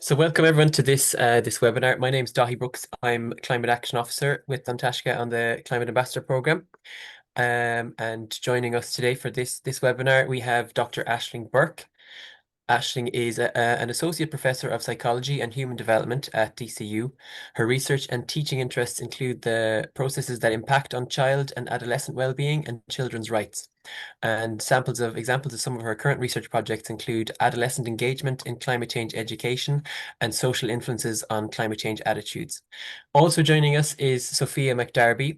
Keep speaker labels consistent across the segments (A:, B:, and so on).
A: So welcome everyone to this webinar. My name is Daithí Brooks. I'm Climate Action Officer with Antashka on the Climate Ambassador Programme. And joining us today for this webinar, we have Dr. Ashling Bourke. Ashling is an Associate Professor of Psychology and Human Development at DCU. Her research and teaching interests include the processes that impact on child and adolescent well-being and children's rights. And examples of some of her current research projects include adolescent engagement in climate change education and social influences on climate change attitudes. Also joining us is Sofia McDarby.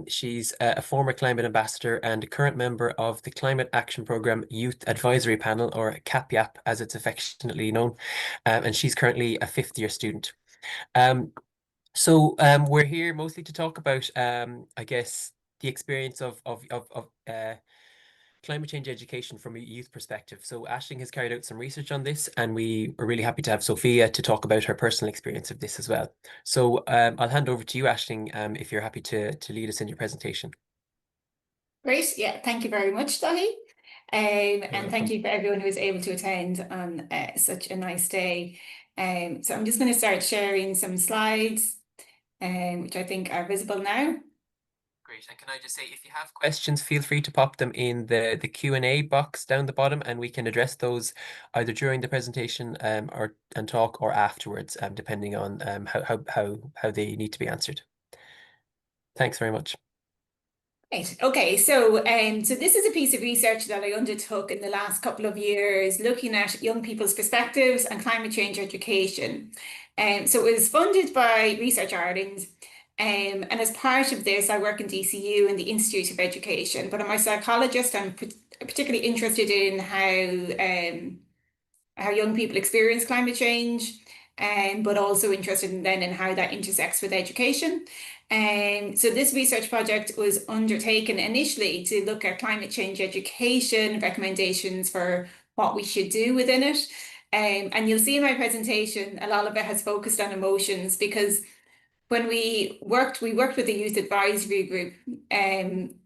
A: She's a former climate ambassador and a current member of the Climate Action Programme Youth Advisory Panel, or CAPYAP as it's affectionately known, and she's currently a fifth-year student. We're here mostly to talk about, I guess, the experience of climate change education from a youth perspective. So Ashling has carried out some research on this, and we are really happy to have Sophia to talk about her personal experience of this as well. So I'll hand over to you, Ashling, if you're happy to lead us in your presentation.
B: Great. Yeah, thank you very much, Daithí. And
A: welcome.
B: thank you for everyone who was able to attend on such a nice day. So I'm just going to start sharing some slides, which I think are visible now.
A: Great. And can I just say, if you have questions, feel free to pop them in the Q&A box down the bottom, and we can address those either during the presentation and talk, or afterwards, depending on how they need to be answered. Thanks very much.
B: Right. Okay. So this is a piece of research that I undertook in the last couple of years, looking at young people's perspectives and climate change education. So it was funded by Research Ireland. And as part of this, I work in DCU in the Institute of Education. But I'm a psychologist. I'm particularly interested in how young people experience climate change, but also interested in how that intersects with education. So this research project was undertaken initially to look at climate change education, recommendations for what we should do within it. And you'll see in my presentation, a lot of it has focused on emotions, because when we worked with the youth advisory group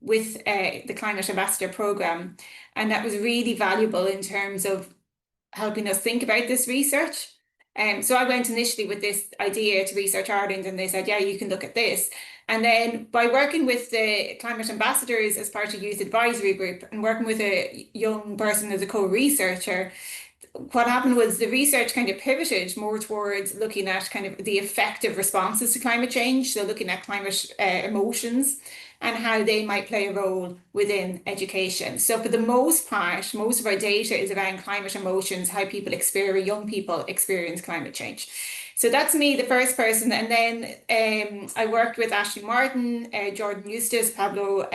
B: with the Climate Ambassador Programme, and that was really valuable in terms of helping us think about this research. So I went initially with this idea to Research Ireland, and they said, yeah, you can look at this. And then by working with the climate ambassadors as part of youth advisory group and working with a young person as a co-researcher, what happened was the research kind of pivoted more towards looking at kind of the effective responses to climate change. So looking at climate emotions and how they might play a role within education. So for the most part, most of our data is around climate emotions, how young people experience climate change. So that's me, the first person. And then I worked with Ashley Martin, Jordan Eustace, Pablo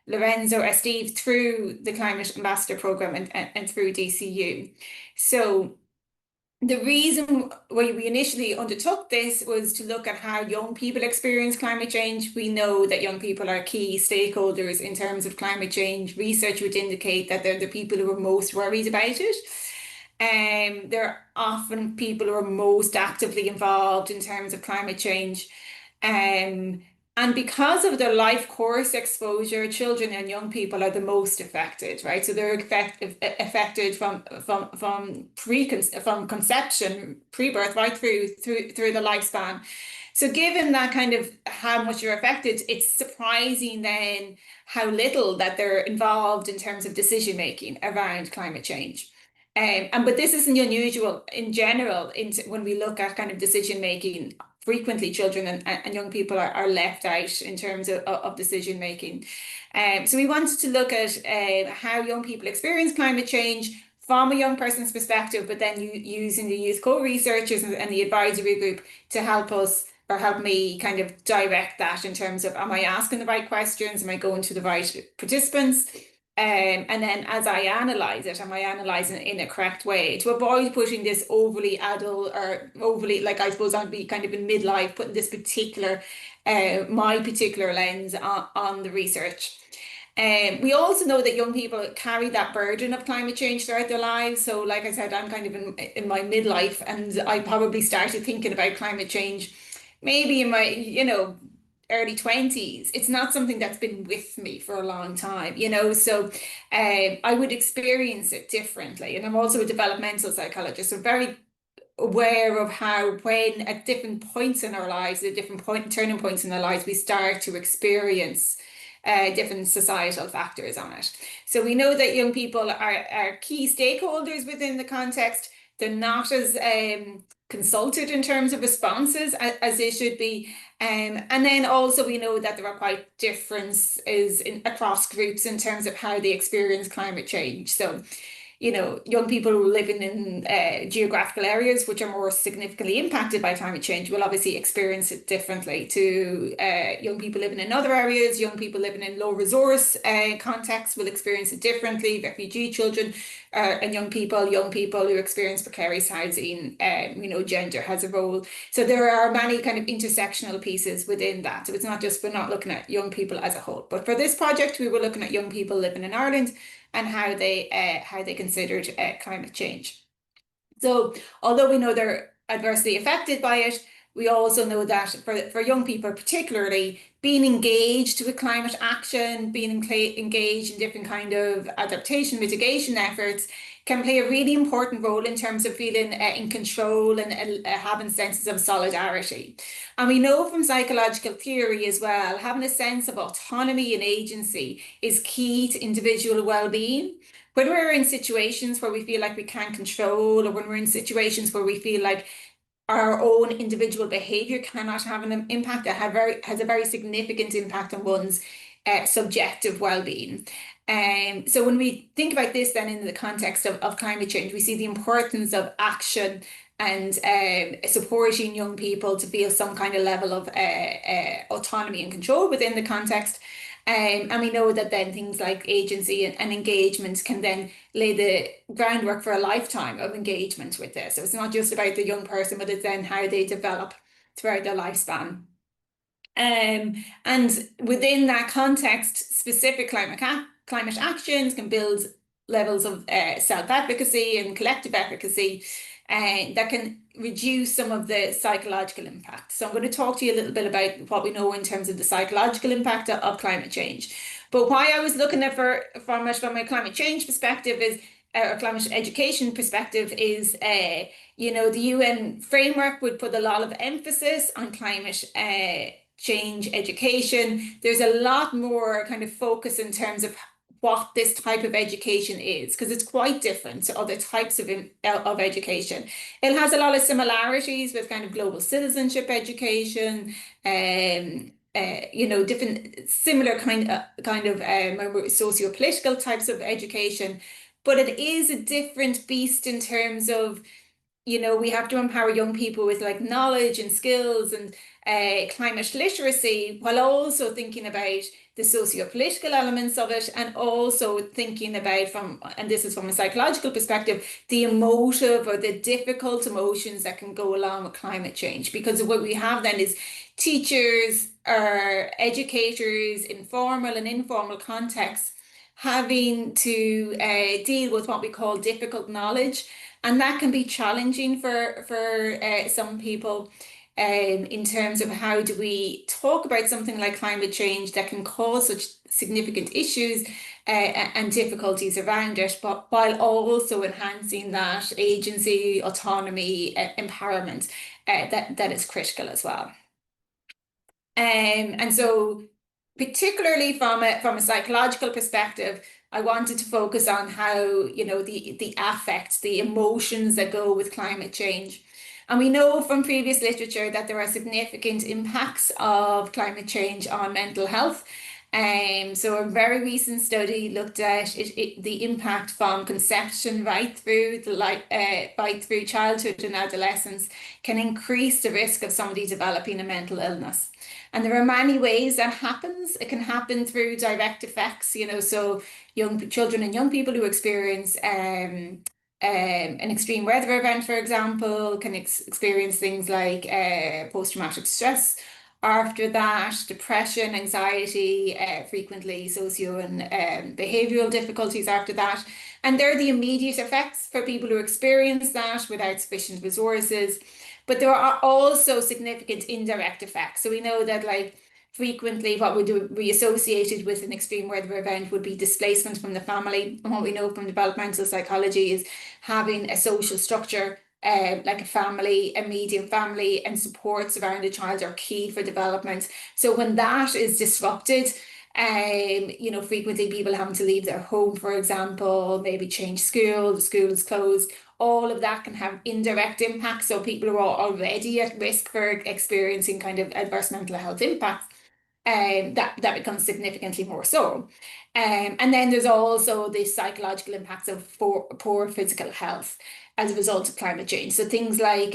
B: Lorenzo, Steve, through the Climate Ambassador Programme and through DCU. So the reason why we initially undertook this was to look at how young people experience climate change. We know that young people are key stakeholders in terms of climate change. Research would indicate that they're the people who are most worried about it. They're often people who are most actively involved in terms of climate change. And because of their life course exposure, children and young people are the most affected, right? So they're affected from conception, pre-birth, right through the lifespan. So given that kind of how much you're affected, it's surprising then how little that they're involved in terms of decision making around climate change. But this isn't unusual in general when we look at kind of decision making. Frequently, children and young people are left out in terms of decision making. So we wanted to look at how young people experience climate change from a young person's perspective, but then using the youth co-researchers and the advisory group to help me kind of direct that in terms of, am I asking the right questions? Am I going to the right participants? And then as I analyze it, am I analyzing it in a correct way to avoid putting this overly adult or overly, like I suppose I'd be kind of in midlife, putting this my particular lens on the research. We also know that young people carry that burden of climate change throughout their lives. So like I said, I'm kind of in my midlife, and I probably started thinking about climate change maybe in my, early 20s. It's not something that's been with me for a long time, so I would experience it differently. And I'm also a developmental psychologist, so very aware of how when at different points in our lives, at turning points in our lives, we start to experience different societal factors on it. So we know that young people are key stakeholders within the context. They're not as consulted in terms of responses as they should be. And then also we know that there are quite differences across groups in terms of how they experience climate change. So young people living in geographical areas which are more significantly impacted by climate change will obviously experience it differently to young people living in other areas. Young people living in low resource contexts will experience it differently. Refugee children and young people who experience precarious housing, gender has a role. So there are many kind of intersectional pieces within that. So it's not just, we're not looking at young people as a whole. But for this project, we were looking at young people living in Ireland and how they considered climate change. So although we know they're adversely affected by it, we also know that for young people particularly, being engaged with climate action, being engaged in different kind of adaptation mitigation efforts can play a really important role in terms of feeling in control and having senses of solidarity. And we know from psychological theory as well, having a sense of autonomy and agency is key to individual well-being. When we're in situations where we feel like we can't control, or when we're in situations where we feel like our own individual behavior cannot have an impact, that has a very significant impact on one's subjective well-being. So when we think about this then in the context of climate change, we see the importance of action and supporting young people to feel some kind of level of autonomy and control within the context. And we know that then things like agency and engagement can then lay the groundwork for a lifetime of engagement with this. So it's not just about the young person, but it's then how they develop throughout their lifespan. And within that context, specific climate actions can build levels of self-efficacy and collective efficacy that can reduce some of the psychological impact. So I'm going to talk to you a little bit about what we know in terms of the psychological impact of climate change. But why I was looking at from a climate change perspective is, or climate education perspective is, the UN framework would put a lot of emphasis on climate change education. There's a lot more kind of focus in terms of what this type of education is, because it's quite different to other types of education. It has a lot of similarities with kind of global citizenship education, different similar kind of socio-political types of education, but it is a different beast in terms of, we have to empower young people with like knowledge and skills and climate literacy, while also thinking about the socio-political elements of it, and also thinking about and this is from a psychological perspective, the emotive or the difficult emotions that can go along with climate change. Because what we have then is teachers or educators in formal and informal contexts having to deal with what we call difficult knowledge. And that can be challenging for some people in terms of how do we talk about something like climate change that can cause such significant issues and difficulties around it, but while also enhancing that agency, autonomy, empowerment that is critical as well. And so particularly from a psychological perspective, I wanted to focus on how, the affect, the emotions that go with climate change. And we know from previous literature that there are significant impacts of climate change on mental health. So a very recent study looked at the impact from conception right through childhood and adolescence can increase the risk of somebody developing a mental illness. And there are many ways that happens. It can happen through direct effects, so young children and young people who experience an extreme weather event, for example, can experience things like post-traumatic stress. After that, depression, anxiety, frequently socio and behavioral difficulties after that. And they're the immediate effects for people who experience that without sufficient resources. But there are also significant indirect effects. So we know that frequently what would be associated with an extreme weather event would be displacement from the family. And what we know from developmental psychology is having a social structure like a family, a medium family, and supports around a child are key for development. So when that is disrupted, frequently people having to leave their home, for example, maybe change school, the school is closed, all of that can have indirect impacts. So people who are already at risk for experiencing kind of adverse mental health impacts, that becomes significantly more so. And then there's also the psychological impacts of poor physical health as a result of climate change. So things like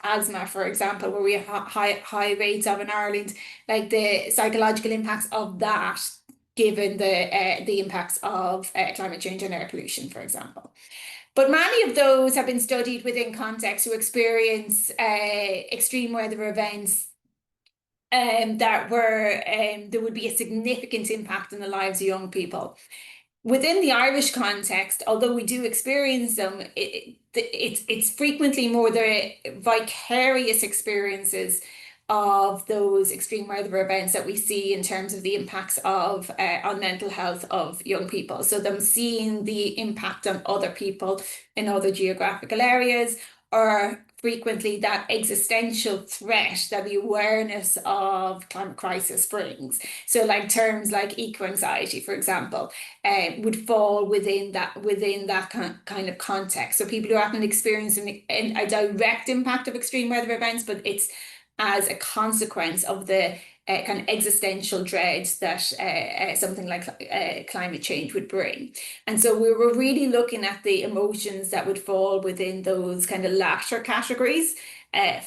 B: asthma, for example, where we have high rates of in Ireland, like the psychological impacts of that, given the impacts of climate change and air pollution, for example. But many of those have been studied within contexts who experience extreme weather events there would be a significant impact on the lives of young people. Within the Irish context, although we do experience them, it's frequently more the vicarious experiences of those extreme weather events that we see in terms of the impacts of on mental health of young people. So them seeing the impact on other people in other geographical areas, or frequently that existential threat that the awareness of climate crisis brings. So like terms like eco-anxiety, for example, would fall within that kind of context. So people who haven't experienced a direct impact of extreme weather events, but it's as a consequence of the kind of existential dread that something like climate change would bring. And so we were really looking at the emotions that would fall within those kind of latter categories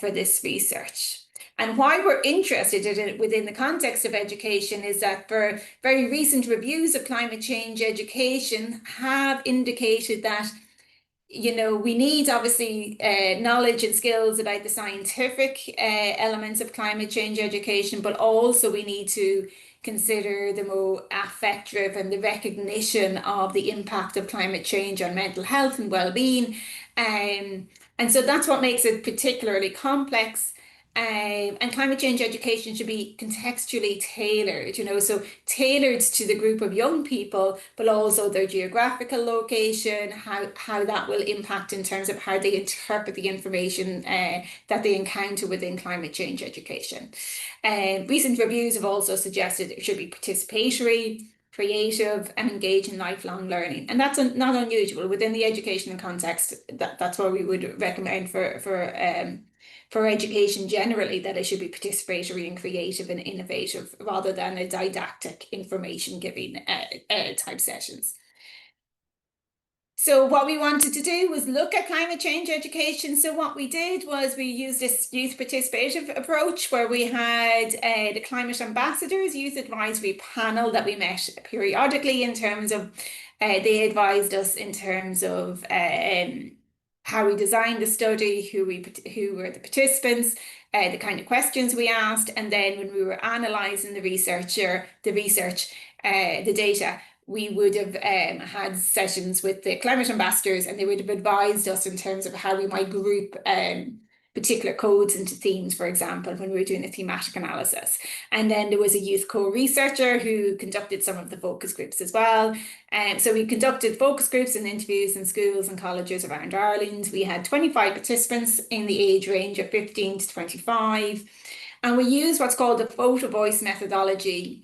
B: for this research. And why we're interested in it within the context of education is that for very recent reviews of climate change education have indicated that we need obviously knowledge and skills about the scientific elements of climate change education, but also we need to consider the more affect-driven, the recognition of the impact of climate change on mental health and well-being. And so that's what makes it particularly complex. And climate change education should be contextually tailored, so tailored to the group of young people, but also their geographical location, how that will impact in terms of how they interpret the information that they encounter within climate change education. Recent reviews have also suggested it should be participatory, creative, and engage in lifelong learning. And that's not unusual within the educational context. That's what we would recommend for education generally, that it should be participatory and creative and innovative rather than a didactic information giving type sessions. So what we wanted to do was look at climate change education. So what we did was we used this youth participative approach where we had the Climate Ambassadors Youth Advisory Panel that we met periodically in terms of, they advised us in terms of how we designed the study, who were the participants, the kind of questions we asked, and then when we were analysing the data, we would have had sessions with the climate ambassadors, and they would have advised us in terms of how we might group particular codes into themes, for example, when we were doing a thematic analysis. And then there was a youth co-researcher who conducted some of the focus groups as well. So we conducted focus groups and interviews in schools and colleges around Ireland. We had 25 participants in the age range of 15 to 25. And we used what's called the photo voice methodology.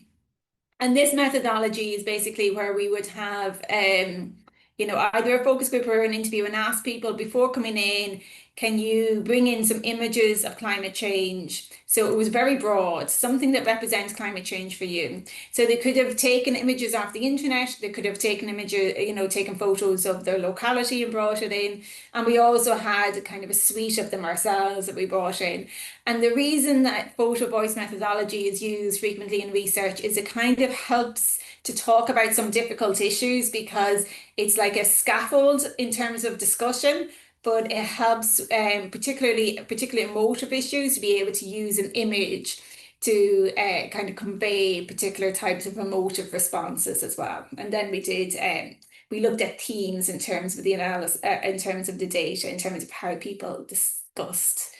B: And this methodology is basically where we would have either a focus group or an interview and ask people before coming in, can you bring in some images of climate change? So it was very broad, something that represents climate change for you. So they could have taken images off the internet, they could have taken images, taken photos of their locality and brought it in. And we also had kind of a suite of them ourselves that we brought in. And the reason that photo voice methodology is used frequently in research is it kind of helps to talk about some difficult issues, because it's like a scaffold in terms of discussion, but it helps particularly emotive issues to be able to use an image to kind of convey particular types of emotive responses as well. And then we looked at themes in terms of the analysis, in terms of the data, in terms of how people discussed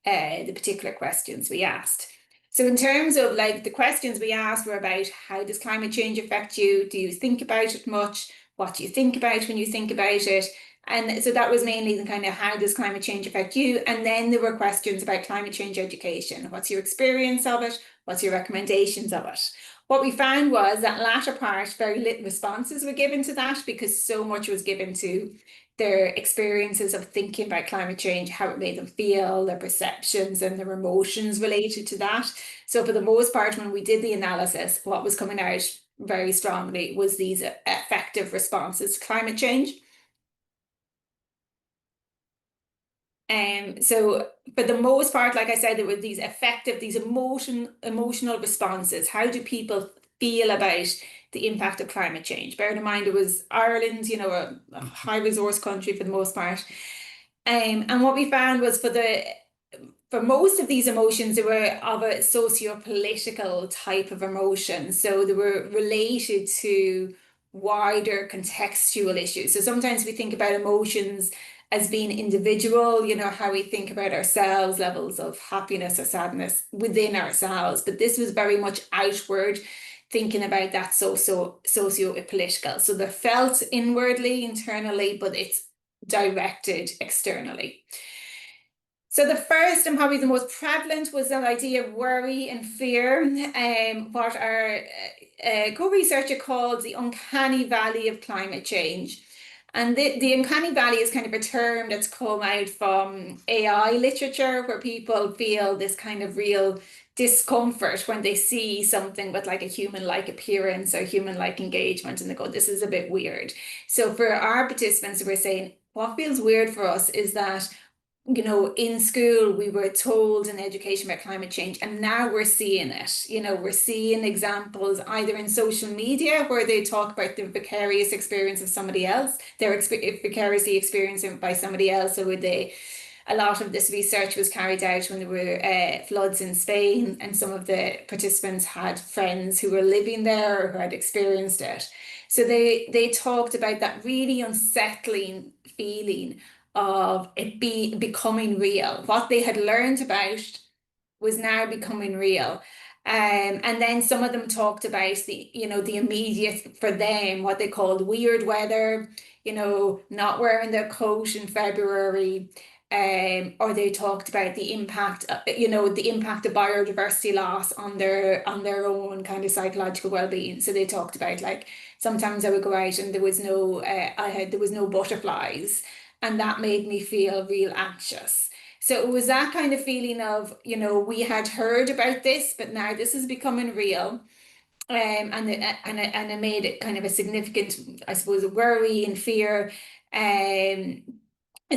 B: the particular questions we asked. So in terms of like the questions we asked were about, how does climate change affect you? Do you think about it much? What do you think about when you think about it? And so that was mainly the kind of how does climate change affect you? And then there were questions about climate change education. What's your experience of it? What's your recommendations of it? What we found was that latter part, very little responses were given to that because so much was given to their experiences of thinking about climate change, how it made them feel, their perceptions and their emotions related to that. So for the most part, when we did the analysis, what was coming out very strongly was these effective responses to climate change. So for the most part, like I said, there were these effective, these emotional responses. How do people feel about the impact of climate change? Bear in mind, it was Ireland, you know, a high resource country for the most part. And what we found was for most of these emotions, they were of a socio-political type of emotion. So they were related to wider contextual issues. So sometimes we think about emotions as being individual, you know, how we think about ourselves, levels of happiness or sadness within ourselves. But this was very much outward, thinking about that socio-political. So they're felt inwardly, internally, but it's directed externally. So the first and probably the most prevalent was that idea of worry and fear, what our co-researcher called the uncanny valley of climate change. And the uncanny valley is kind of a term that's come out from AI literature, where people feel this kind of real discomfort when they see something with like a human-like appearance or human-like engagement, and they go, this is a bit weird. So for our participants, we're saying what feels weird for us is that, you know, in school we were told in education about climate change, and now we're seeing it. You know, we're seeing examples either in social media where they talk about the vicarious experience of somebody else, their vicariously experienced by somebody else. So a lot of this research was carried out when there were floods in Spain, and some of the participants had friends who were living there or who had experienced it. So they talked about that really unsettling feeling of it becoming real. What they had learned about was now becoming real. And then some of them talked about the immediate, for them, what they called weird weather, you know, not wearing their coat in February. Or they talked about the impact, the impact of biodiversity loss on their own kind of psychological well-being. So they talked about, like, sometimes I would go out and there was no butterflies, and that made me feel real anxious. So it was that kind of feeling of, you know, we had heard about this, but now this is becoming real. And it made it kind of a significant, I suppose, worry and fear. And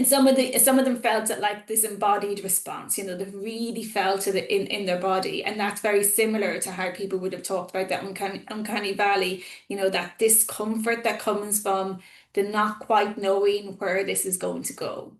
B: some of them felt it like this embodied response, you know, they've really felt it in their body. And that's very similar to how people would have talked about that uncanny valley, you know, that discomfort that comes from the not quite knowing where this is going to go.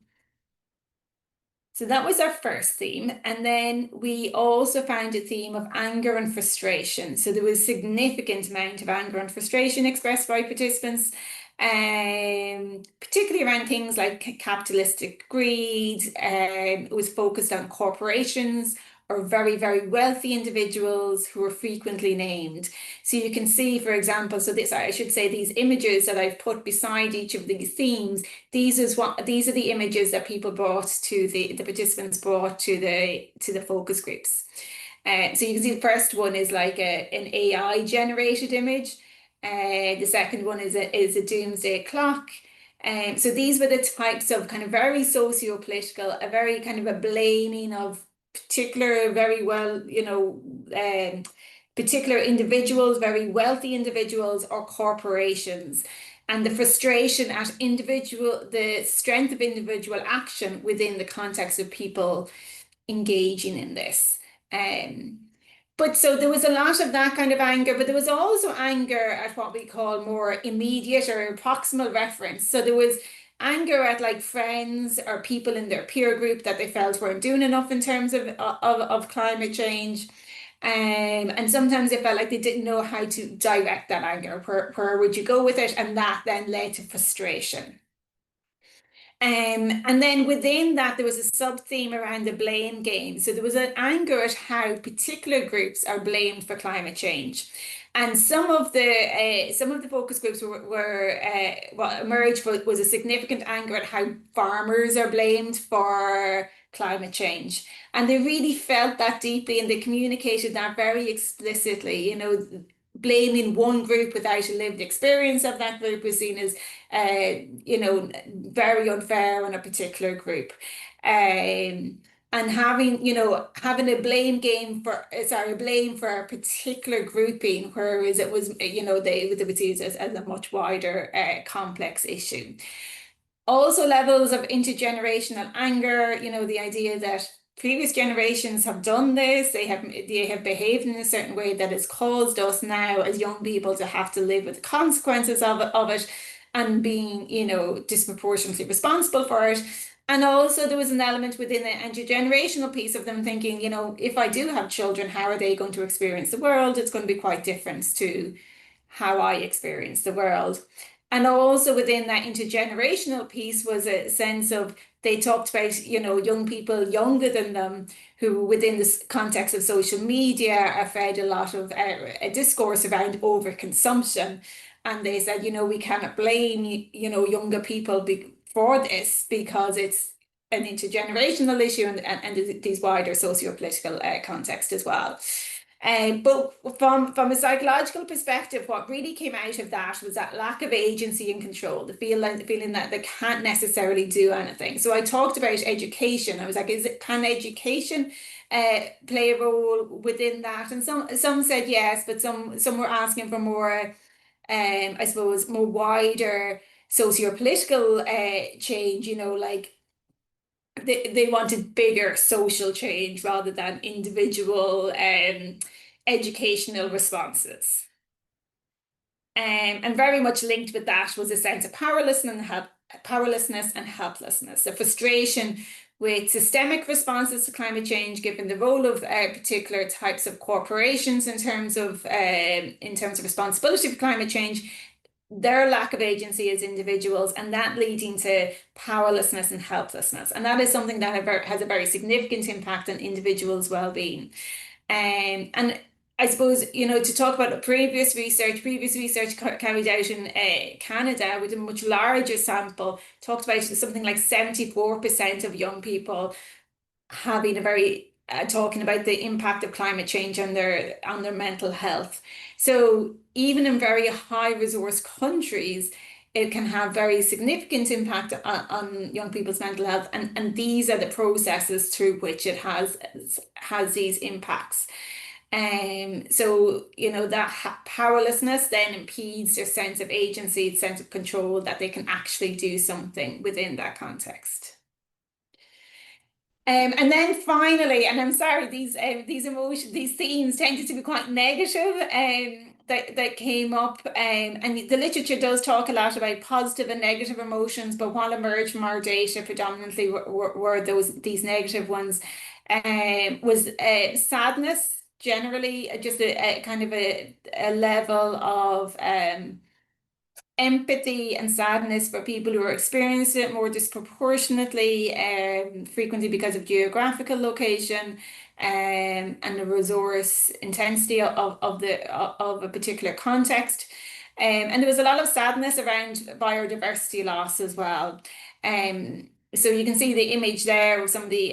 B: So that was our first theme. And then we also found a theme of anger and frustration. So there was significant amount of anger and frustration expressed by participants, particularly around things like capitalistic greed. It was focused on corporations or very, very wealthy individuals who are frequently named. So you can see, for example, I should say these images that I've put beside each of these themes, these are the images that people brought to the participants brought to the focus groups. So you can see the first one is like an AI generated image. The second one is a doomsday clock. So these were the types of kind of very socio-political, a very kind of a blaming of particular, very well, you know, particular individuals, very wealthy individuals or corporations, and the frustration at the strength of individual action within the context of people engaging in this. But so there was a lot of that kind of anger, but there was also anger at what we call more immediate or proximal reference. So there was anger at like friends or people in their peer group that they felt weren't doing enough in terms of climate change. And sometimes they felt like they didn't know how to direct that anger. Where would you go with it? And that then led to frustration. And then within that, there was a sub-theme around the blame game. So there was an anger at how particular groups are blamed for climate change. And some of the focus groups were what emerged was a significant anger at how farmers are blamed for climate change. And they really felt that deeply and they communicated that very explicitly. You know, blaming one group without a lived experience of that group was seen as, you know, very unfair on a particular group. And having, you know, having a blame game for, sorry, blame for a particular grouping, whereas it was, you know, they would see it as a much wider, complex issue. Also, levels of intergenerational anger, you know, the idea that previous generations have done this, they have behaved in a certain way that has caused us now as young people to have to live with the consequences of it and being, you know, disproportionately responsible for it. And also there was an element within the intergenerational piece of them thinking, you know, if I do have children, how are they going to experience the world? It's going to be quite different to how I experience the world. And also within that intergenerational piece was a sense of, they talked about, you know, young people younger than them who within this context of social media are fed a lot of a discourse around overconsumption. And they said, you know, we cannot blame, you know, younger people for this because it's an intergenerational issue and these wider socio-political context as well. But from a psychological perspective, what really came out of that was that lack of agency and control, the feeling that they can't necessarily do anything. So I talked about education. I was like, can education play a role within that? And some said yes, but some were asking for more, I suppose, more wider socio-political change, you know, like they wanted bigger social change rather than individual educational responses. And very much linked with that was a sense of powerlessness and helplessness, a frustration with systemic responses to climate change, given the role of particular types of corporations in terms of responsibility for climate change, their lack of agency as individuals, and that leading to powerlessness and helplessness. And that is something that has a very significant impact on individuals' well-being. And I suppose, you know, to talk about previous research carried out in Canada with a much larger sample, talked about something like 74% of young people having a very talking about the impact of climate change on their mental health. So even in very high resource countries, it can have very significant impact on young people's mental health, and these are the processes through which it has these impacts. So, you know, that powerlessness then impedes their sense of agency, sense of control, that they can actually do something within that context. And then finally, and I'm sorry, these emotions, these themes tended to be quite negative, that came up, and the literature does talk a lot about positive and negative emotions, but what emerged from our data predominantly were these negative ones. Was sadness generally, just a kind of a level of empathy and sadness for people who are experiencing it more disproportionately, frequently because of geographical location, and the resource intensity of a particular context. And there was a lot of sadness around biodiversity loss as well. So you can see the image there of somebody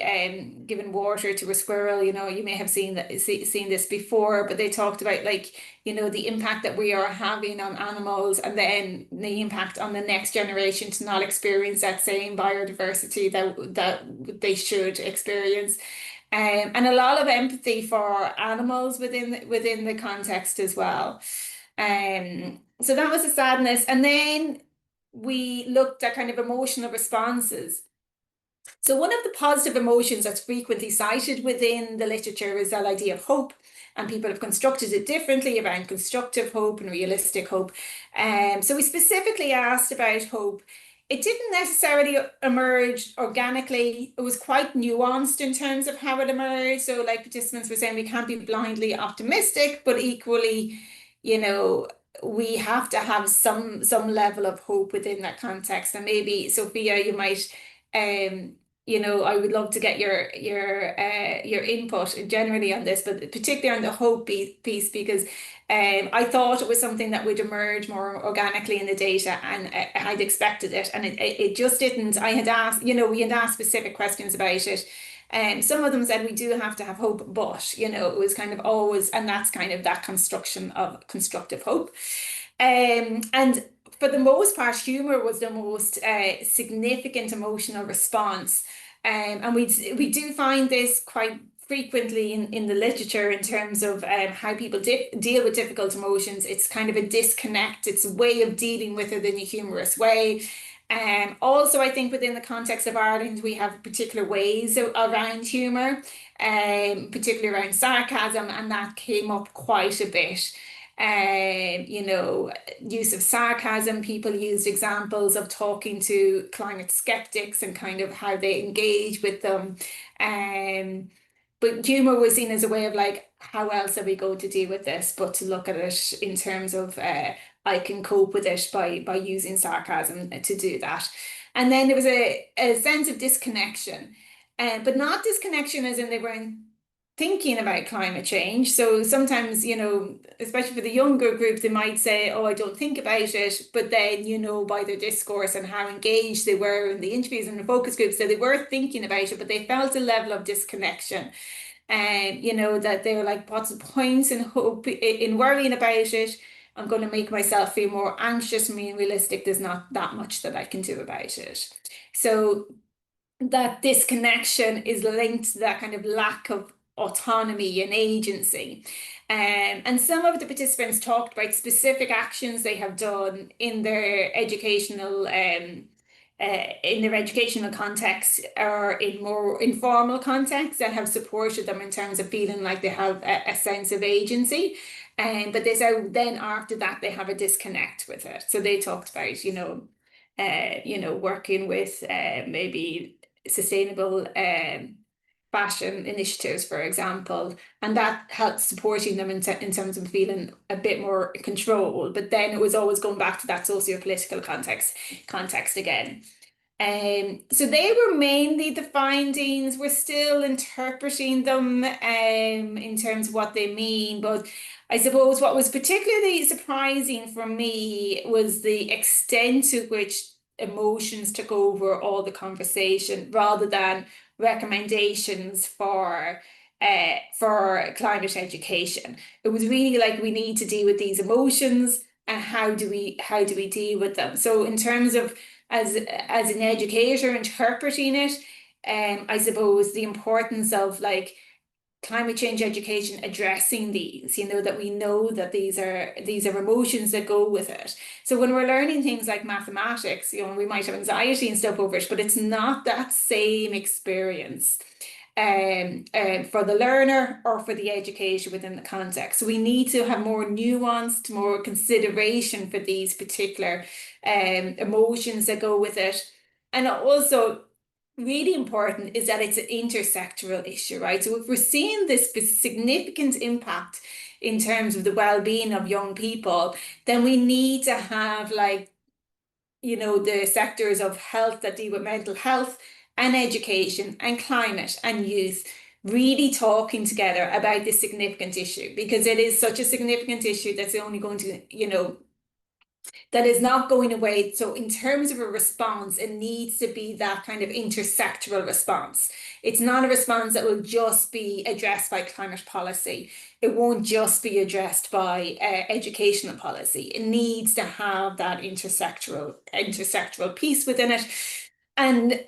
B: giving water to a squirrel. You know, you may have seen this before, but they talked about, like, you know, the impact that we are having on animals, and then the impact on the next generation to not experience that same biodiversity that they should experience. And a lot of empathy for animals within the context as well. So that was a sadness. And then we looked at kind of emotional responses. So one of the positive emotions that's frequently cited within the literature is that idea of hope, and people have constructed it differently around constructive hope and realistic hope. So we specifically asked about hope. It didn't necessarily emerge organically. It was quite nuanced in terms of how it emerged. So, like, participants were saying, we can't be blindly optimistic, but equally, you know, we have to have some level of hope within that context. And maybe, Sophia, you might I would love to get your input generally on this, but particularly on the hope piece, because I thought it was something that would emerge more organically in the data, and I'd expected it, and it just didn't. I had asked, we had asked specific questions about it. And some of them said we do have to have hope, but it was kind of always, and that's kind of that construction of constructive hope. And for the most part, humor was the most significant emotional response. And we do find this quite frequently in the literature in terms of how people deal with difficult emotions. It's kind of a disconnect. It's a way of dealing with it in a humorous way. Also, I think within the context of Ireland, we have particular ways around humour, particularly around sarcasm, and that came up quite a bit. Use of sarcasm, people used examples of talking to climate skeptics and kind of how they engage with them. But humor was seen as a way of like, how else are we going to deal with this? But to look at it in terms of, I can cope with it by using sarcasm to do that. And then there was a sense of disconnection, but not disconnection as in they weren't thinking about climate change. So sometimes, especially for the younger group, they might say, oh, I don't think about it. But then, by their discourse and how engaged they were in the interviews and the focus groups, so they were thinking about it, but they felt a level of disconnection. And, that they were like, what's the point in hope in worrying about it? I'm going to make myself feel more anxious and being realistic. There's not that much that I can do about it. So that disconnection is linked to that kind of lack of autonomy and agency. And some of the participants talked about specific actions they have done in their educational context or in more informal contexts that have supported them in terms of feeling like they have a sense of agency. But they said then after that they have a disconnect with it. So they talked about, working with maybe sustainable fashion initiatives, for example, and that helped supporting them in terms of feeling a bit more control. But then it was always going back to that socio-political context again. So they were mainly the findings. We're still interpreting them in terms of what they mean, but I suppose what was particularly surprising for me was the extent to which emotions took over all the conversation rather than recommendations for climate education. It was really like we need to deal with these emotions and how do we deal with them. So in terms of as an educator interpreting it, I suppose the importance of like climate change education addressing these, that we know that these are emotions that go with it. So when we're learning things like mathematics, we might have anxiety and stuff over it, but it's not that same experience for the learner or for the educator within the context. So we need to have more nuanced, more consideration for these particular emotions that go with it. And also, really important is that it's an intersectoral issue, right? So if we're seeing this significant impact in terms of the well-being of young people, then we need to have the sectors of health that deal with mental health and education and climate and youth really talking together about this significant issue, because it is such a significant issue that's only going to, that is not going away. So in terms of a response, it needs to be that kind of intersectoral response. It's not a response that will just be addressed by climate policy. It won't just be addressed by educational policy. It needs to have that intersectoral piece within it. And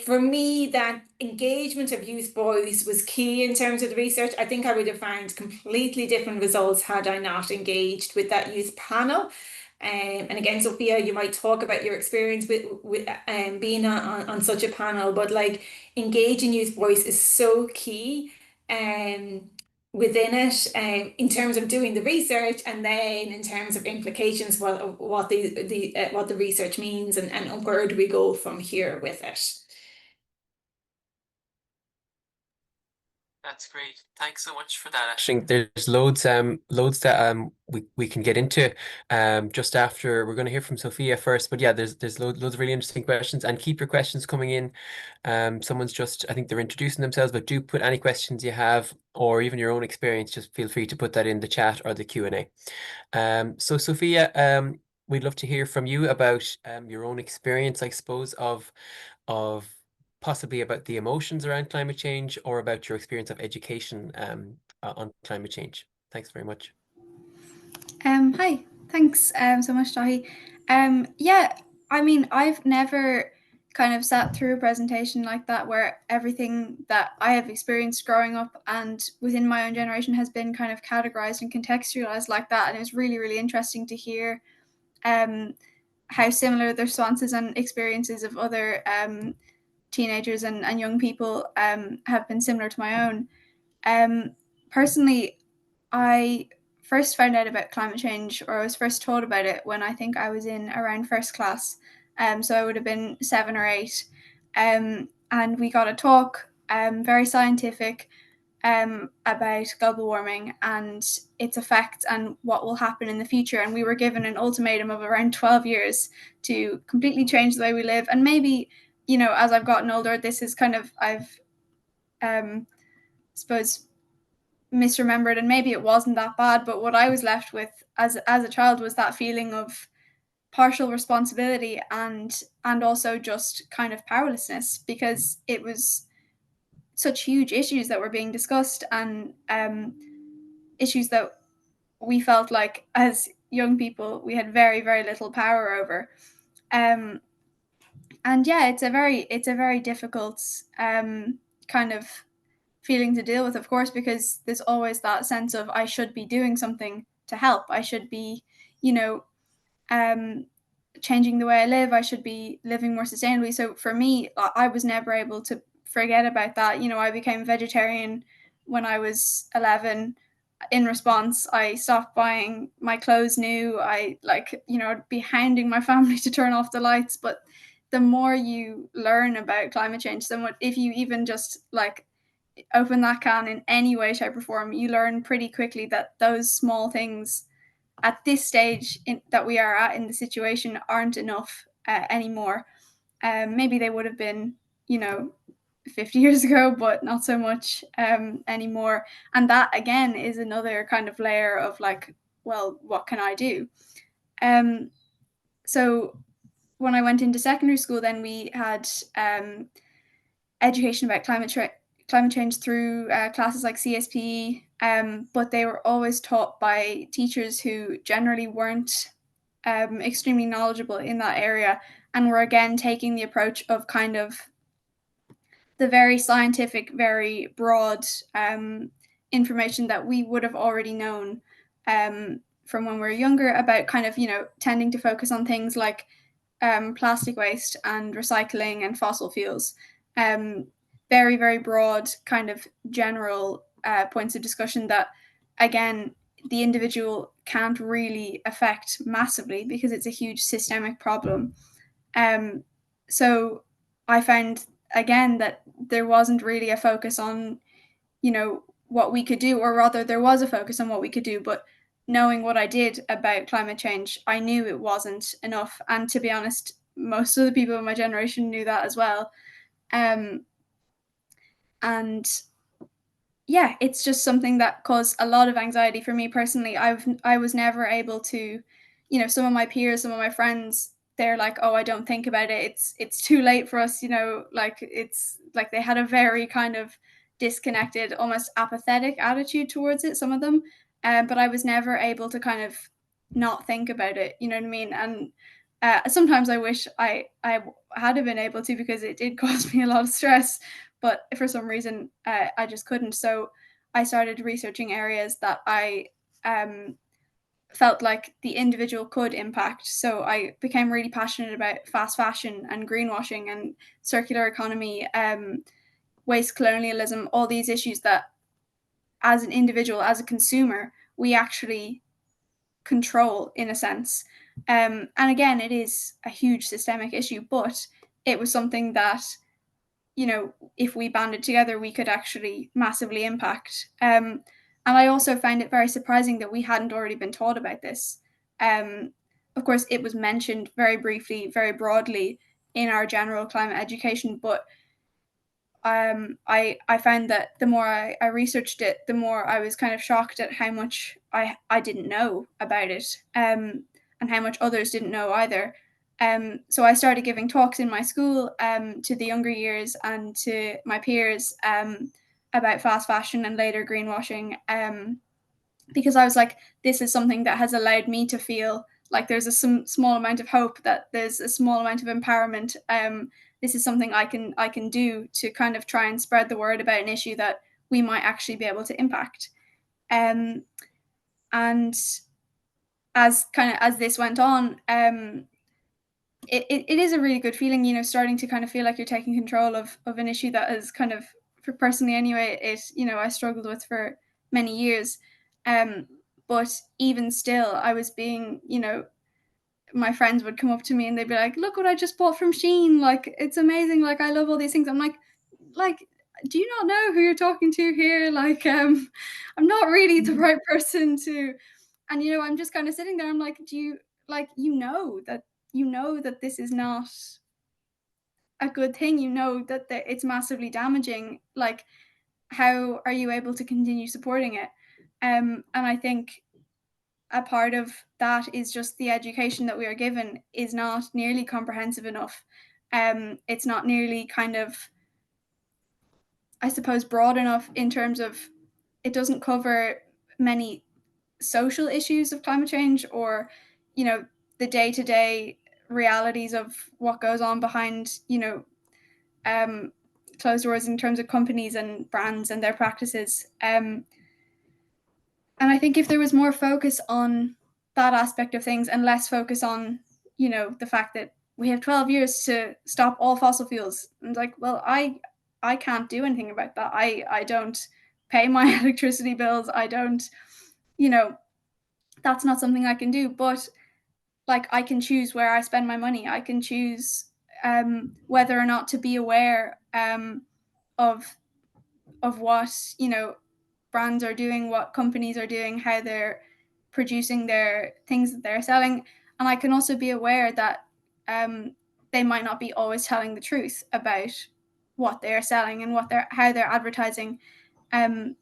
B: for me, that engagement of youth voice was key in terms of the research. I think I would have found completely different results had I not engaged with that youth panel. And again, Sophia, you might talk about your experience with being on such a panel, but like engaging youth voice is so key within it in terms of doing the research, and then in terms of implications, what the research means, and where do we go from here with it.
A: That's great. Thanks so much for that. Actually, there's loads that we can get into just after we're going to hear from Sophia first. But yeah, there's loads of really interesting questions, and keep your questions coming in. Someone's just, I think they're introducing themselves, but do put any questions you have or even your own experience. Just feel free to put that in the chat or the Q&A. So Sophia, we'd love to hear from you about your own experience, I suppose, of possibly about the emotions around climate change or about your experience of education on climate change. Thanks very much.
C: Hi, thanks so much, Daithí. Yeah, I mean, I've never kind of sat through a presentation like that where everything that I have experienced growing up and within my own generation has been kind of categorized and contextualized like that. And it was really, really interesting to hear how similar the responses and experiences of other teenagers and young people have been similar to my own. Personally, I first found out about climate change, or I was first taught about it when I think I was in around first class. So I would have been 7 or 8. And we got a talk, very scientific, about global warming and its effects and what will happen in the future. And we were given an ultimatum of around 12 years to completely change the way we live. And maybe, as I've gotten older, this is kind of, I've, suppose, misremembered, and maybe it wasn't that bad, but what I was left with as a child was that feeling of partial responsibility and also just kind of powerlessness, because it was such huge issues that were being discussed, and issues that we felt like as young people we had very, very little power over. And yeah, it's a very difficult kind of feeling to deal with, of course, because there's always that sense of I should be doing something to help. I should be, you know, um, changing the way I live. I should be living more sustainably. So for me, I was never able to forget about that. I became vegetarian when I was 11. In response, I stopped buying my clothes new. I'd be hounding my family to turn off the lights. But the more you learn about climate change, if you even just like open that can in any way, shape, or form, you learn pretty quickly that those small things at this stage that we are at in the situation aren't enough anymore. Maybe they would have been, 50 years ago, but not so much anymore. And that, again, is another kind of layer of like, well, what can I do? So when I went into secondary school, then we had education about climate change through classes like CSPE, but they were always taught by teachers who generally weren't extremely knowledgeable in that area, and were again taking the approach of kind of the very scientific, very broad information that we would have already known from when we were younger, about kind of, tending to focus on things like plastic waste and recycling and fossil fuels. Very, very broad, kind of general points of discussion that, again, the individual can't really affect massively because it's a huge systemic problem. So I found, again, that there wasn't really a focus on, what we could do, or rather, there was a focus on what we could do, but knowing what I did about climate change, I knew it wasn't enough. And to be honest, most of the people in my generation knew that as well. And yeah, it's just something that caused a lot of anxiety for me personally. I was never able to, some of my peers, some of my friends, they're like, oh, I don't think about it. It's too late for us, like it's like they had a very kind of disconnected, almost apathetic attitude towards it, some of them. But I was never able to kind of not think about it, you know what I mean? And sometimes I wish I had been able to, because it did cause me a lot of stress, but for some reason I just couldn't. So I started researching areas that I felt like the individual could impact. So I became really passionate about fast fashion and greenwashing and circular economy, waste colonialism, all these issues that, as an individual, as a consumer, we actually control in a sense. And again, it is a huge systemic issue, but it was something that if we banded together, we could actually massively impact. And I also found it very surprising that we hadn't already been taught about this. Of course, it was mentioned very briefly, very broadly in our general climate education, but I found that the more I researched it, the more I was kind of shocked at how much I didn't know about it, and how much others didn't know either. So I started giving talks in my school to the younger years and to my peers about fast fashion and later greenwashing, because I was like, this is something that has allowed me to feel like there's a small amount of hope, that there's a small amount of empowerment. This is something I can do to kind of try and spread the word about an issue that we might actually be able to impact. And as this went on, it is a really good feeling, starting to kind of feel like you're taking control of an issue that is kind of, for personally anyway, I struggled with for many years. But even still, I was being, my friends would come up to me and they'd be like, look what I just bought from Shein. Like, it's amazing. Like, I love all these things. I'm like, do you not know who you're talking to here? Like, I'm not really the right person to, and, I'm just kind of sitting there. I'm like, do you, like, that this is not a good thing, that it's massively damaging. Like, how are you able to continue supporting it? And I think a part of that is just the education that we are given is not nearly comprehensive enough. It's not nearly kind of, I suppose, broad enough in terms of, it doesn't cover many social issues of climate change, or, the day-to-day realities of what goes on behind, closed doors in terms of companies and brands and their practices. And I think if there was more focus on that aspect of things and less focus on, the fact that we have 12 years to stop all fossil fuels. And like, well, I can't do anything about that. I don't pay my electricity bills. I don't, that's not something I can do. But like, I can choose where I spend my money. I can choose whether or not to be aware of what, brands are doing, what companies are doing, how they're producing their things that they're selling. And I can also be aware that they might not be always telling the truth about what they're selling and how they're advertising. And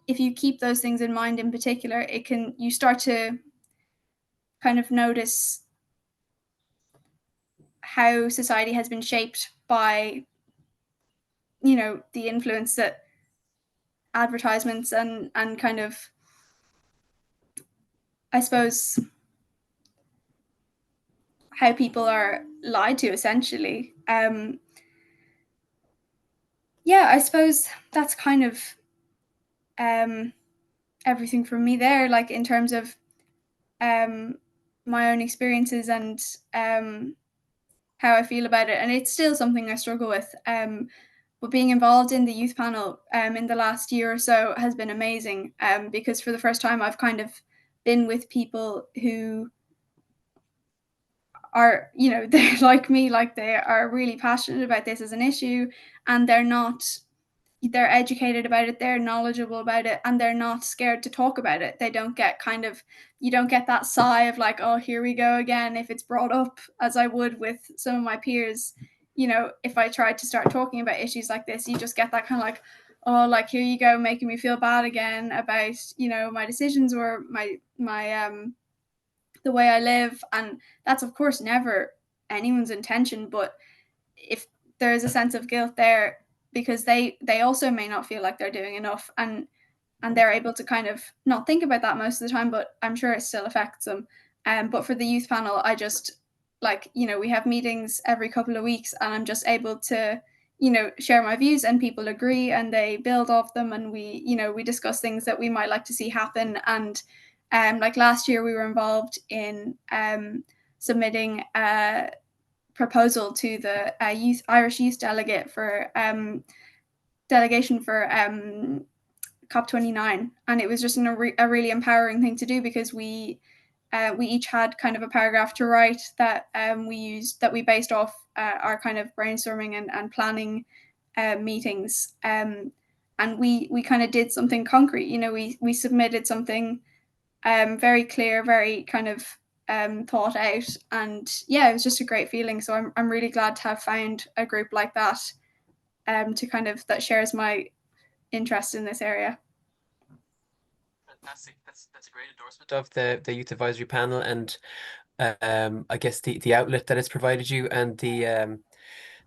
C: if you keep those things in mind in particular, you start to kind of notice how society has been shaped by, the influence that advertisements and kind of, I suppose, how people are lied to, essentially. Yeah, I suppose that's kind of everything from me there, like, in terms of my own experiences and how I feel about it. And it's still something I struggle with. But being involved in the youth panel in the last year or so has been amazing, because for the first time I've kind of been with people who are, they're like me, like, they are really passionate about this as an issue, and they're educated about it, they're knowledgeable about it, and they're not scared to talk about it. They don't get you don't get that sigh of like, oh, here we go again, if it's brought up, as I would with some of my peers. If I tried to start talking about issues like this, you just get that kind of like, oh, like, here you go, making me feel bad again about, my decisions or my the way I live. And that's, of course, never anyone's intention. But if there is a sense of guilt there, because they also may not feel like they're doing enough, and they're able to kind of not think about that most of the time, but I'm sure it still affects them. But for the youth panel, I just, like, we have meetings every couple of weeks, and I'm just able to, share my views, and people agree and they build off them, and we discuss things that we might like to see happen. And like last year, we were involved in submitting a proposal to the Irish youth delegation for COP29, and it was just a really empowering thing to do, because we each had kind of a paragraph to write that we based off our kind of brainstorming and planning meetings, and we kind of did something concrete. You know, we submitted something very clear, very kind of thought out, and yeah, it was just a great feeling. So I'm really glad to have found a group like that, to kind of that shares my interest in this area.
A: Fantastic. That's a great endorsement of the youth advisory panel, and I guess the outlet that it's provided you, and the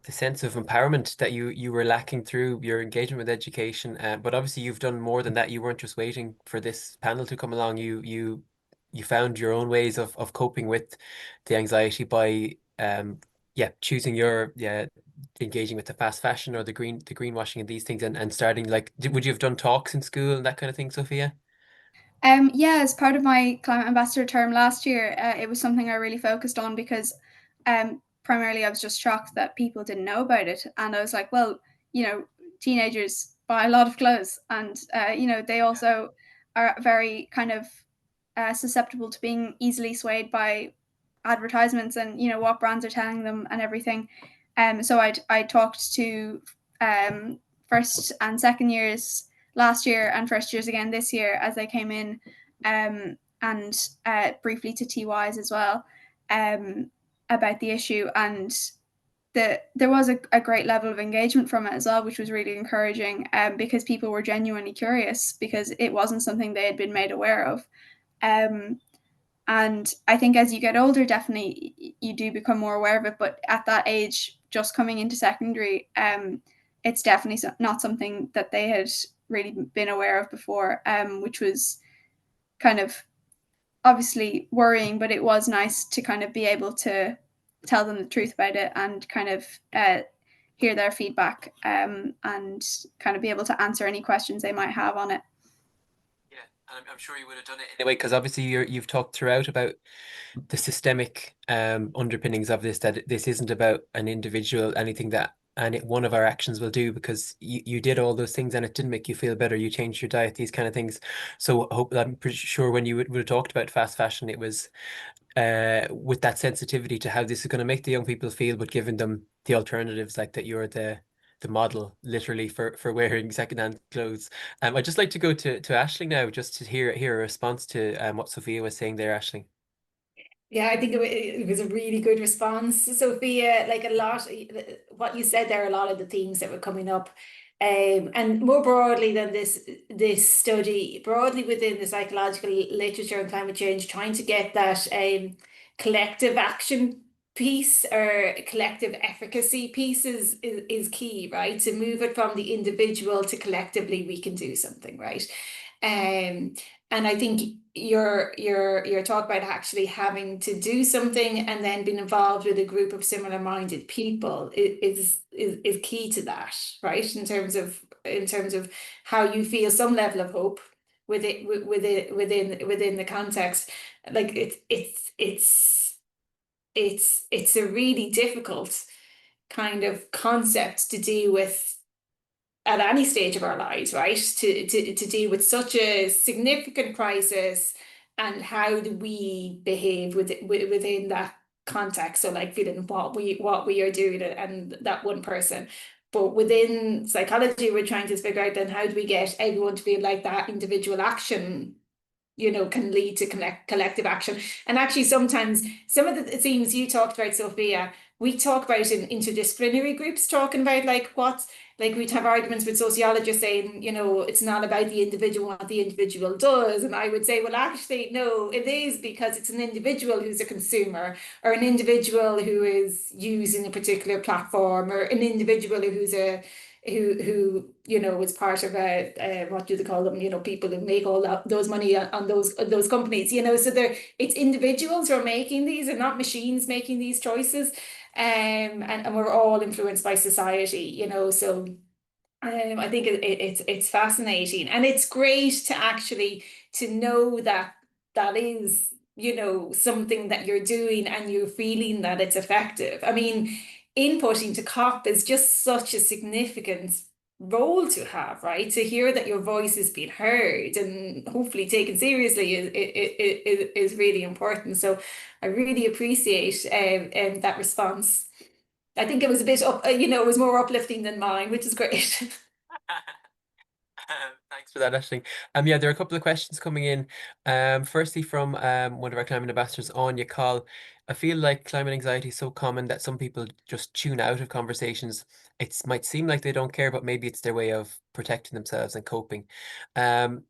A: sense of empowerment that you were lacking through your engagement with education. But obviously you've done more than that. You weren't just waiting for this panel to come along. You found your own ways of coping with the anxiety by choosing your engaging with the fast fashion or the greenwashing and these things, and starting, like, would you have done talks in school and that kind of thing, Sophia?
C: Yeah, as part of my climate ambassador term last year, it was something I really focused on because primarily I was just shocked that people didn't know about it. And I was like, well, you know, teenagers buy a lot of clothes, and, you know, they also are very kind of susceptible to being easily swayed by advertisements and, you know, what brands are telling them and everything. So I talked to first and second years last year and first years again this year as they came in, and briefly to TYs as well, about the issue. And there was a great level of engagement from it as well, which was really encouraging, because people were genuinely curious because it wasn't something they had been made aware of. And I think as you get older, definitely you do become more aware of it. But at that age, just coming into secondary, it's definitely not something that they had really been aware of before, which was kind of obviously worrying, but it was nice to kind of be able to tell them the truth about it and kind of hear their feedback, and kind of be able to answer any questions they might have on it.
A: Yeah, and I'm sure you would have done it anyway, because obviously you've talked throughout about the systemic underpinnings of this, that this isn't about an individual, anything that one of our actions will do, because you did all those things and it didn't make you feel better. You changed your diet, these kind of things. So I'm pretty sure when you would have talked about fast fashion, it was with that sensitivity to how this is going to make the young people feel, but giving them the alternatives, like that you're the model literally for wearing secondhand clothes. I'd just like to go to Ashling now, just to hear a response to what Sophia was saying there, Ashling.
B: Yeah, I think it was a really good response, Sophia. Like a lot, what you said there, a lot of the themes that were coming up, and more broadly than this study, broadly within the psychological literature on climate change, trying to get that collective action piece or collective efficacy piece is key, right? To move it from the individual to collectively we can do something, right? And I think your talk about actually having to do something and then being involved with a group of similar minded people is key to that, right? In terms of how you feel some level of hope within the context. Like it's a really difficult kind of concept to deal with at any stage of our lives, right? To deal with such a significant crisis, and how do we behave within that context? So like feeling what we are doing and that one person. But within psychology, we're trying to figure out then how do we get everyone to feel like that individual action, you know, can lead to collective action. And actually sometimes some of the themes you talked about, Sophia, we talk about in interdisciplinary groups, talking about like we'd have arguments with sociologists saying, you know, it's not about the individual, what the individual does. And I would say, well, actually, no, it is, because it's an individual who's a consumer, or an individual who is using a particular platform, or an individual who's who you know is part of a what do they call them, you know, people who make all those money on those companies, you know. So it's individuals who are making these and not machines making these choices, and we're all influenced by society, you know. So I think it's fascinating, and it's great to actually to know that that is, you know, something that you're doing and you're feeling that it's effective. I mean, inputting to COP is just such a significant role to have, right? To hear that your voice is being heard and hopefully taken seriously is really important. So I really appreciate that response. I think it was a bit up, it was more uplifting than mine, which is great.
A: Thanks for that, Ashling. Yeah, there are a couple of questions coming in. Firstly, from one of our climate ambassadors, Anya Call. I feel like climate anxiety is so common that some people just tune out of conversations. It might seem like they don't care, but maybe it's their way of protecting themselves and coping. Um,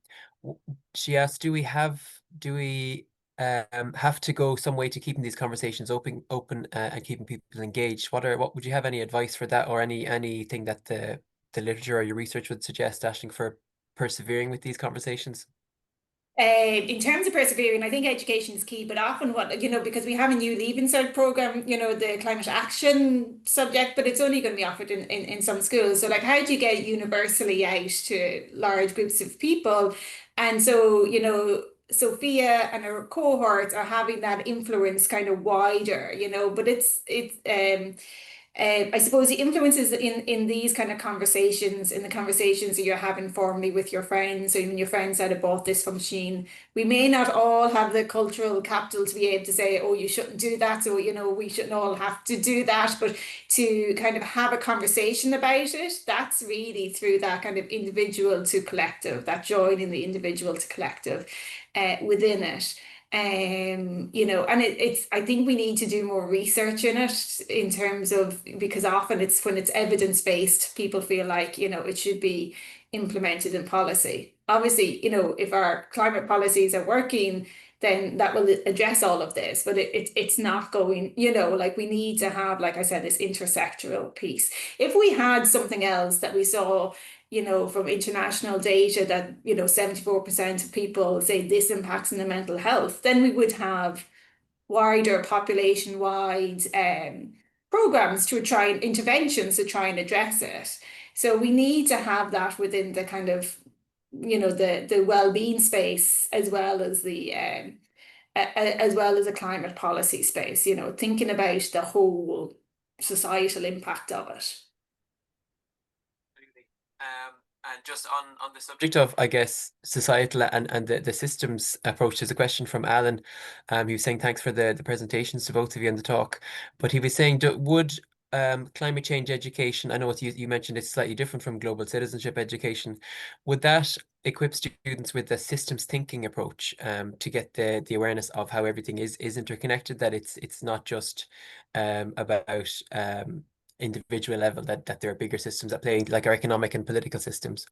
A: she asked, do we have to go some way to keeping these conversations open and keeping people engaged? What would you have any advice for that, or anything that the literature or your research would suggest, Ashling, for persevering with these conversations?
B: In terms of persevering, I think education is key, but often because we have a new Leaving Cert program, the climate action subject, but it's only going to be offered in some schools. So like, how do you get universally out to large groups of people? And so, Sophia and her cohorts are having that influence kind of wider, but I suppose the influences in these kind of conversations, in the conversations that you're having formally with your friends, or even your friends that have bought this from Shein, we may not all have the cultural capital to be able to say, oh, you shouldn't do that, so we shouldn't all have to do that, but to kind of have a conversation about it, that's really through that kind of individual to collective, that joining the individual to collective within it. And I think we need to do more research in it in terms of, because often it's when it's evidence-based, people feel like, it should be implemented in policy. Obviously, if our climate policies are working, then that will address all of this, but it's not going, like we need to have, like I said, this intersectoral piece. If we had something else that we saw, from international data that, 74% of people say this impacts on their mental health, then we would have wider population-wide programs to try and interventions to try and address it. So we need to have that within the kind of, the well-being space as well as a climate policy space, thinking about the whole societal impact of it.
A: And just on the subject of, I guess, societal and the systems approach, there's a question from Alan. He was saying thanks for the presentations to both of you and the talk. But he was saying, would climate change education, I know you mentioned it's slightly different from global citizenship education, would that equip students with the systems thinking approach to get the awareness of how everything is interconnected, that it's not just about individual level, that there are bigger systems at play, like our economic and political systems?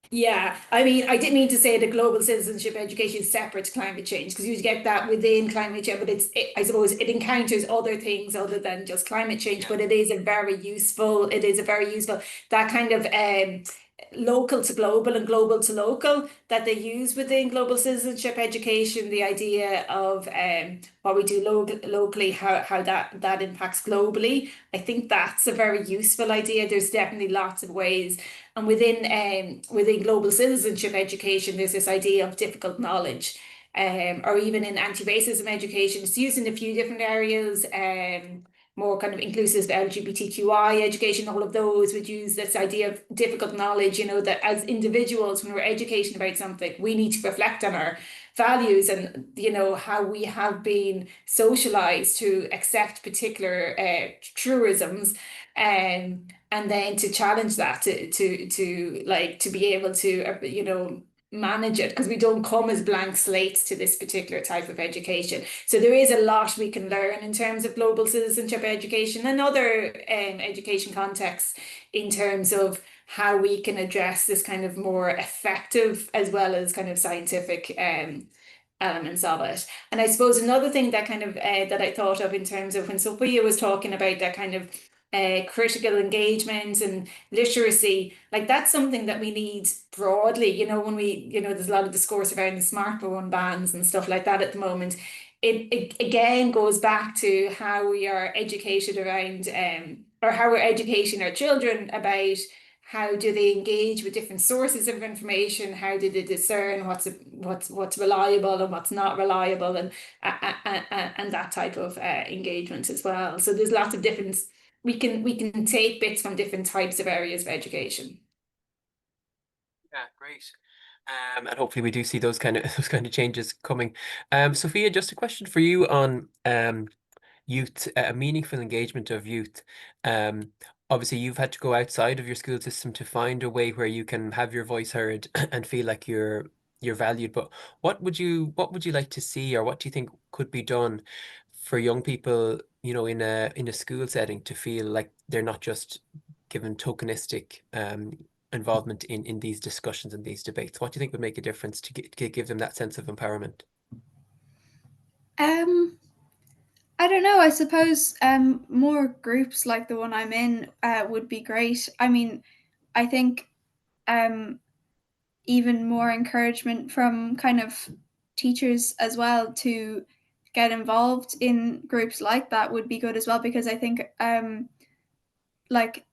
B: Yeah, I mean, I didn't mean to say that global citizenship education is separate to climate change, because you get that within climate change, but I suppose it encounters other things other than just climate change,
A: Yeah.
B: but it is a very useful, that kind of local to global and global to local that they use within global citizenship education, the idea of what we do locally, how that impacts globally. I think that's a very useful idea. There's definitely lots of ways. And within global citizenship education, there's this idea of difficult knowledge. Or even in anti-racism education, it's used in a few different areas. More kind of inclusive LGBTQI education, all of those would use this idea of difficult knowledge, that as individuals, when we're educating about something, we need to reflect on our values and, how we have been socialized to accept particular truisms, and then to challenge that, to be able to, manage it, because we don't come as blank slates to this particular type of education. So there is a lot we can learn in terms of global citizenship education and other education contexts in terms of how we can address this kind of more effective as well as kind of scientific elements of it. And I suppose another thing that kind of that I thought of in terms of when Sophia was talking about that kind of critical engagement and literacy, like that's something that we need broadly, when there's a lot of discourse around the smartphone bans and stuff like that at the moment. It again goes back to how we are educated around, or how we're educating our children about how do they engage with different sources of information, how do they discern what's reliable and what's not reliable, and that type of engagement as well. So there's lots of different, we can take bits from different types of areas of education.
A: Yeah, great. And hopefully we do see those kind of changes coming. Sophia, just a question for you on youth, a meaningful engagement of youth. Obviously, you've had to go outside of your school system to find a way where you can have your voice heard and feel like you're valued. But what would you like to see, or what do you think could be done for young people, you know, in a school setting, to feel like they're not just given tokenistic involvement in these discussions and these debates? What do you think would make a difference to give them that sense of empowerment?
C: I don't know. I suppose more groups like the one I'm in would be great. I mean, I think even more encouragement from kind of teachers as well to get involved in groups like that would be good as well, because I think like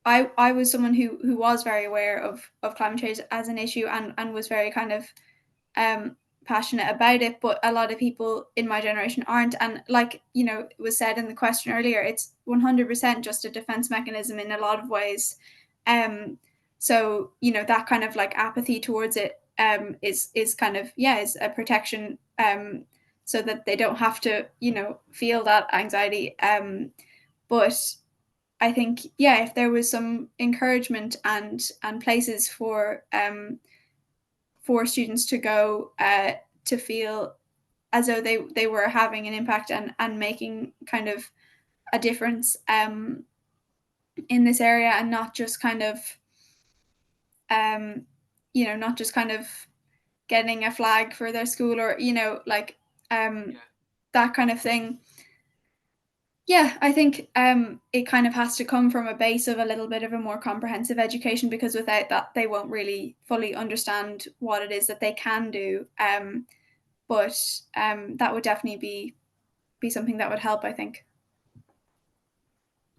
C: I was someone who was very aware of climate change as an issue, and was very kind of passionate about it, but a lot of people in my generation aren't. And like, you know, it was said in the question earlier, it's 100% just a defense mechanism in a lot of ways. So, you know, that kind of like apathy towards it is kind of, yeah, is a protection, so that they don't have to, you know, feel that anxiety. But I think, yeah, if there was some encouragement and places for students to go to feel as though they were having an impact and making kind of a difference in this area, and not just kind of you know, not just kind of getting a flag for their school, or, you know, like that kind of thing. Yeah, I think it kind of has to come from a base of a little bit of a more comprehensive education, because without that, they won't really fully understand what it is that they can do. But that would definitely be something that would help, I think.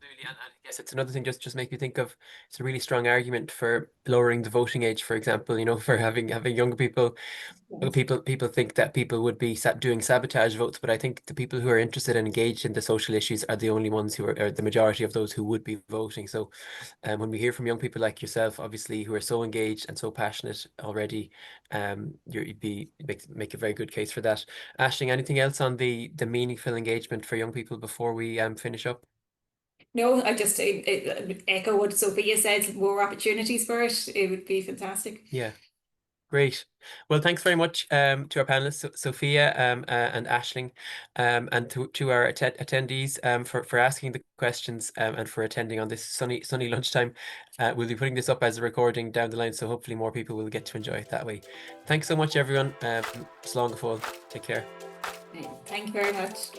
A: Absolutely. And I guess it's another thing, just make you think of, it's a really strong argument for lowering the voting age, for example, you know, for having younger people. People think that people would be doing sabotage votes, but I think the people who are interested and engaged in the social issues are the only ones who are the majority of those who would be voting. So when we hear from young people like yourself, obviously, who are so engaged and so passionate already, you'd make a very good case for that. Ashling, anything else on the meaningful engagement for young people before we finish up?
B: No, I just echo what Sophia said, more opportunities for it. It would be fantastic.
A: Yeah. Great. Well, thanks very much to our panelists, Sophia and Ashling, and to our attendees for asking the questions and for attending on this sunny lunchtime. We'll be putting this up as a recording down the line, so hopefully more people will get to enjoy it that way. Thanks so much, everyone. Slán go fóill. Take care.
B: Thank you very much.